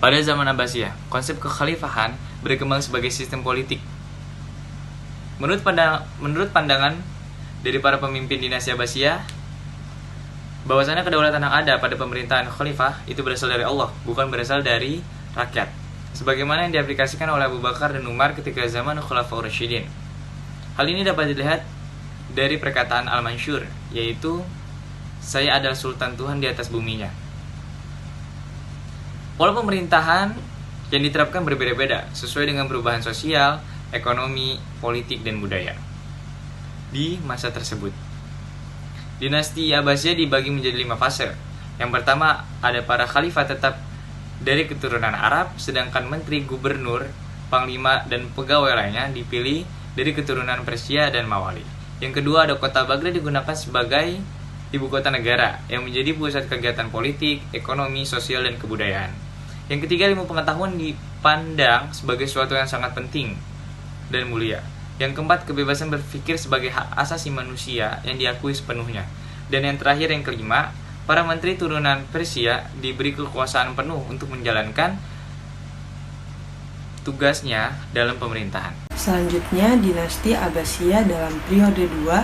Pada zaman Abbasiyah, konsep kekhalifahan berkembang sebagai sistem politik. Menurut pandangan dari para pemimpin dinasti Abbasiyah, bahwasanya kedaulatan yang ada pada pemerintahan khalifah itu berasal dari Allah, bukan berasal dari rakyat. Sebagaimana yang diaplikasikan oleh Abu Bakar dan Umar ketika zaman Khulafaur Rasyidin. Hal ini dapat dilihat dari perkataan Al-Mansyur, yaitu saya adalah sultan Tuhan di atas buminya. Pola pemerintahan yang diterapkan berbeda-beda sesuai dengan perubahan sosial, ekonomi, politik, dan budaya di masa tersebut. Dinasti Abbasiyah dibagi menjadi 5 fase. Yang pertama, ada para khalifah tetap dari keturunan Arab, sedangkan menteri, gubernur, panglima, dan pegawai lainnya dipilih dari keturunan Persia dan Mawali. Yang kedua, ada kota Baghdad digunakan sebagai ibu kota negara yang menjadi pusat kegiatan politik, ekonomi, sosial, dan kebudayaan. Yang ketiga, ilmu pengetahuan dipandang sebagai sesuatu yang sangat penting dan mulia. Yang keempat, kebebasan berpikir sebagai hak asasi manusia yang diakui sepenuhnya. Dan yang terakhir, yang kelima, para menteri turunan Persia diberi kekuasaan penuh untuk menjalankan tugasnya dalam pemerintahan. Selanjutnya, dinasti Abbasiyah dalam periode 2,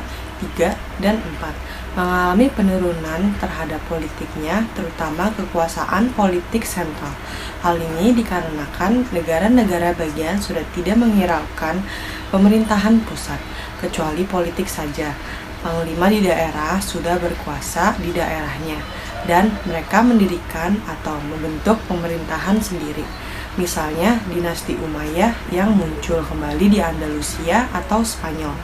3, dan 4 mengalami penurunan terhadap politiknya, terutama kekuasaan politik sentral. Hal ini dikarenakan negara-negara bagian sudah tidak menghiraukan pemerintahan pusat, kecuali politik saja. Panglima di daerah sudah berkuasa di daerahnya, dan mereka mendirikan atau membentuk pemerintahan sendiri. Misalnya dinasti Umayyah yang muncul kembali di Andalusia atau Spanyol,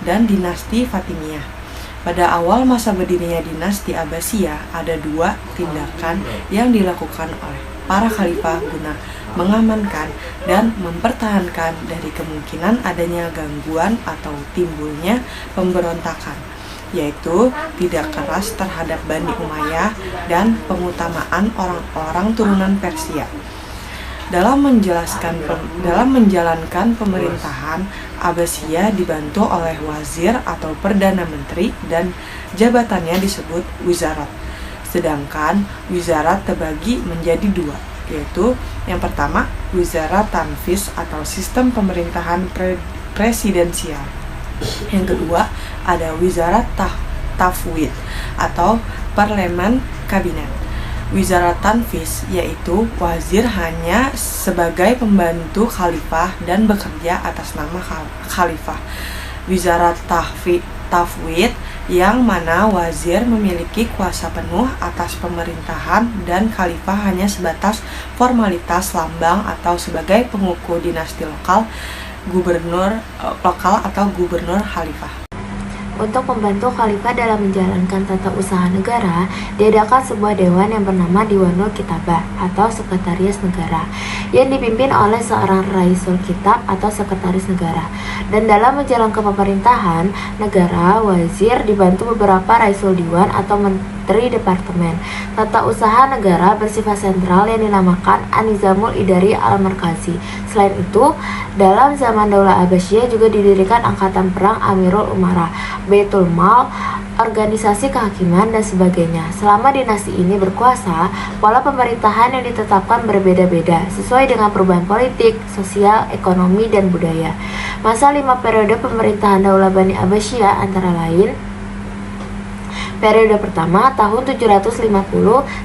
dan dinasti Fatimiyah. Pada awal masa berdirinya dinasti Abbasiyah, ada 2 tindakan yang dilakukan oleh para khalifah guna mengamankan dan mempertahankan dari kemungkinan adanya gangguan atau timbulnya pemberontakan, yaitu tidak keras terhadap Bani Umayyah dan pengutamaan orang-orang turunan Persia. Dalam menjalankan pemerintahan, Abbasiyah dibantu oleh wazir atau perdana menteri dan jabatannya disebut wizarat. Sedangkan wizarat terbagi menjadi 2, yaitu yang pertama wizarat tanfiz atau sistem pemerintahan presidensial. Yang kedua ada wizarat tafwid atau parlemen kabinet. Wizarat tanfiz yaitu wazir hanya sebagai pembantu khalifah dan bekerja atas nama khalifah. Wizarat tafwid yang mana wazir memiliki kuasa penuh atas pemerintahan dan khalifah hanya sebatas formalitas lambang atau sebagai pengukuh dinasti lokal, gubernur lokal atau gubernur khalifah. Untuk membantu khalifah dalam menjalankan tata usaha negara, diadakan sebuah dewan yang bernama Diwanul Kitabah atau Sekretaris Negara, yang dipimpin oleh seorang Raisul Kitab atau Sekretaris Negara. Dan dalam menjalankan pemerintahan negara, wazir dibantu beberapa Raisul Diwan atau Menteri Departemen. Tata usaha negara bersifat sentral yang dinamakan An-Nizamul Idari Al-Markazi. Selain itu, dalam zaman Daulah Abbasiyah juga didirikan Angkatan Perang Amirul Umara, Baitul Mal, organisasi kehakiman, dan sebagainya. Selama dinasti ini berkuasa, pola pemerintahan yang ditetapkan berbeda-beda sesuai dengan perubahan politik, sosial, ekonomi, dan budaya. Masa 5 periode pemerintahan Daulah Bani Abbasiyah antara lain: periode pertama tahun 750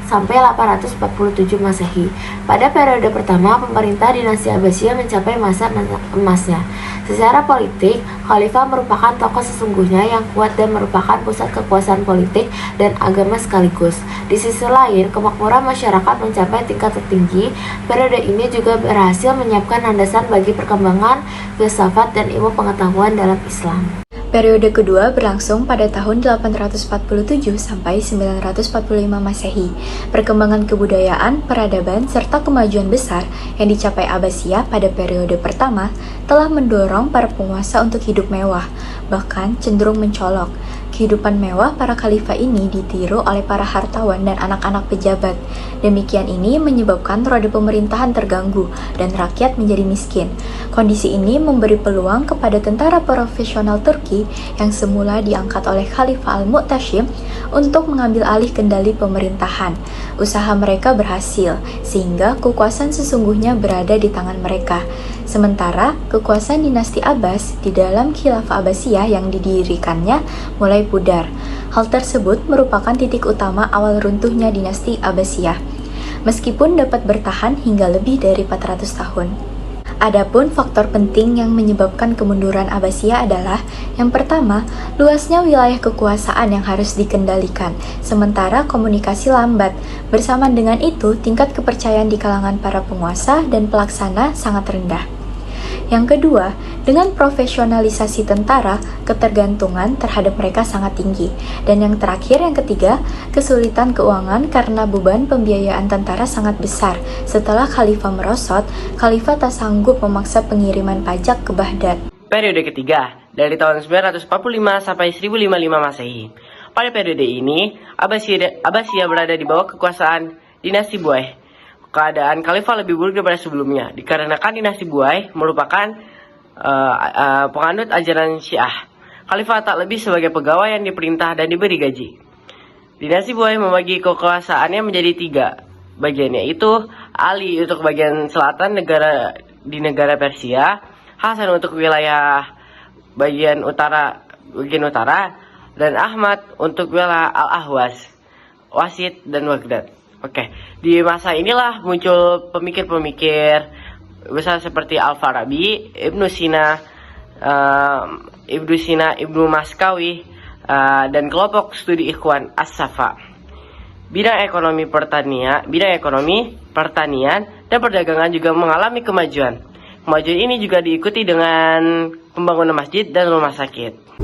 sampai 847 Masehi. Pada periode pertama, pemerintah dinasti Abbasiyah mencapai masa emasnya. Secara politik, khalifah merupakan tokoh sesungguhnya yang kuat dan merupakan pusat kekuasaan politik dan agama sekaligus. Di sisi lain, kemakmuran masyarakat mencapai tingkat tertinggi. Periode ini juga berhasil menyiapkan landasan bagi perkembangan filsafat dan ilmu pengetahuan dalam Islam. Periode kedua berlangsung pada tahun 847 sampai 945 Masehi. Perkembangan kebudayaan, peradaban, serta kemajuan besar yang dicapai Abbasiyah pada periode pertama telah mendorong para penguasa untuk hidup mewah, bahkan cenderung mencolok. Kehidupan mewah para khalifah ini ditiru oleh para hartawan dan anak-anak pejabat. Demikian ini menyebabkan roda pemerintahan terganggu dan rakyat menjadi miskin. Kondisi ini memberi peluang kepada tentara profesional Turki yang semula diangkat oleh Khalifah Al-Mu'tasyim untuk mengambil alih kendali pemerintahan. Usaha mereka berhasil, sehingga kekuasaan sesungguhnya berada di tangan mereka. Sementara kekuasaan dinasti Abbas di dalam Khilafah Abbasiyah yang didirikannya mulai pudar. Hal tersebut merupakan titik utama awal runtuhnya dinasti Abbasiyah, meskipun dapat bertahan hingga lebih dari 400 tahun. Adapun faktor penting yang menyebabkan kemunduran Abbasiyah adalah yang pertama, luasnya wilayah kekuasaan yang harus dikendalikan, sementara komunikasi lambat. Bersamaan dengan itu, tingkat kepercayaan di kalangan para penguasa dan pelaksana sangat rendah. Yang kedua, dengan profesionalisasi tentara, ketergantungan terhadap mereka sangat tinggi. Dan yang terakhir, yang ketiga, kesulitan keuangan karena beban pembiayaan tentara sangat besar. Setelah khalifah merosot, khalifah tak sanggup memaksa pengiriman pajak ke Baghdad. Periode ketiga, dari tahun 945 sampai 1055 Masehi. Pada periode ini, Abbasiyah berada di bawah kekuasaan dinasti Buaih. Keadaan khalifah lebih buruk daripada sebelumnya, dikarenakan dinasti Buaih merupakan penganut ajaran Syiah. Khalifah tak lebih sebagai pegawai yang diperintah dan diberi gaji. Dinasti Buaih membagi kekuasaannya menjadi 3 bagian, yaitu Ali untuk bagian selatan di negara Persia, Hasan untuk wilayah bagian utara, dan Ahmad untuk wilayah Al-Ahwas, Wasit dan Baghdad. Oke, di masa inilah muncul pemikir-pemikir besar seperti Al-Farabi, Ibnu Sina, Ibnu Maskawi, dan kelompok studi Ikhwan As-Safa. Bidang ekonomi, pertanian, dan perdagangan juga mengalami kemajuan. Kemajuan ini juga diikuti dengan pembangunan masjid dan rumah sakit.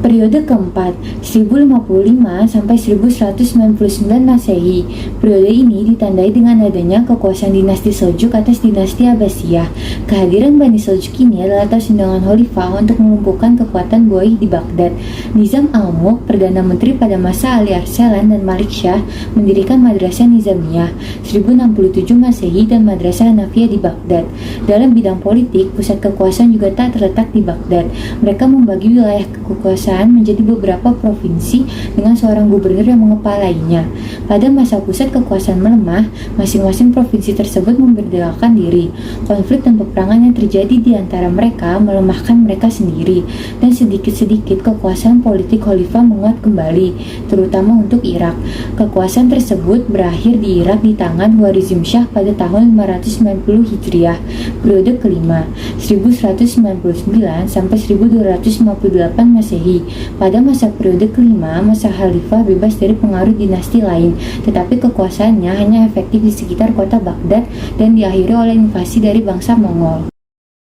Periode keempat, 1055 sampai 1199 Masehi. Periode ini ditandai dengan adanya kekuasaan dinasti Seljuk atas dinasti Abbasiyah. Kehadiran Bani Seljuk ini adalah persindangan khalifah untuk mengumpulkan kekuatan Buaih di Baghdad. Nizam Al-Mulk, Perdana Menteri pada masa Ali Arsalan dan Malik Shah, mendirikan Madrasah Nizamiyah 1067 Masehi dan Madrasah Hanafiyah di Baghdad. Dalam bidang politik, pusat kekuasaan juga tak terletak di Baghdad. Mereka membagi wilayah kekuasaan menjadi beberapa provinsi dengan seorang gubernur yang mengepalainya. Pada masa pusat kekuasaan melemah, masing-masing provinsi tersebut memberdayakan diri. Konflik dan peperangan yang terjadi di antara mereka melemahkan mereka sendiri, dan sedikit-sedikit kekuasaan politik khalifah menguat kembali, terutama untuk Irak. Kekuasaan tersebut berakhir di Irak di tangan Khwarizm Shah pada tahun 590 Hijriah. Periode kelima, 1199 sampai 1258 Masehi. Pada masa periode kelima, masa khalifah bebas dari pengaruh dinasti lain, tetapi kekuasaannya hanya efektif di sekitar kota Baghdad dan diakhiri oleh invasi dari bangsa Mongol.